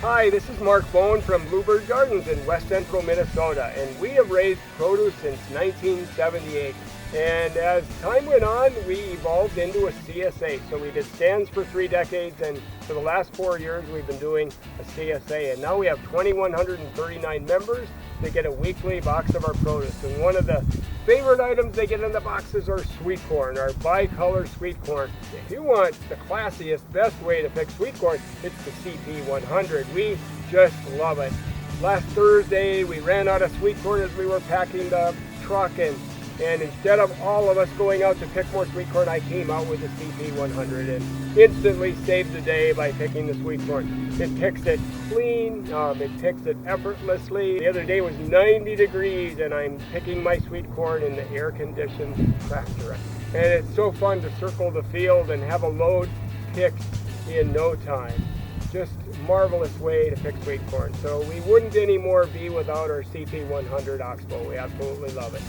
Hi, this is Mark Bone from Bluebird Gardens in west central Minnesota, and we have raised produce since 1978. And as time went on, we evolved into a CSA. So we did stands for 3 decades, and for the last 4 years we've been doing a CSA. And now we have 2,139 members. They get a weekly box of our produce. And one of the favorite items they get in the boxes are sweet corn, our bicolor sweet corn. If you want the classiest, best way to pick sweet corn, it's the CP100. We just love it. Last Thursday we ran out of sweet corn as we were packing the truck, and instead of all of us going out to pick more sweet corn, I came out with the CP100 and instantly saved the day by picking the sweet corn. It picks it clean, it picks it effortlessly. The other day was 90 degrees and I'm picking my sweet corn in the air-conditioned tractor. And it's so fun to circle the field and have a load picked in no time. Just marvelous way to pick sweet corn. So we wouldn't anymore be without our CP100 Oxbo. We absolutely love it.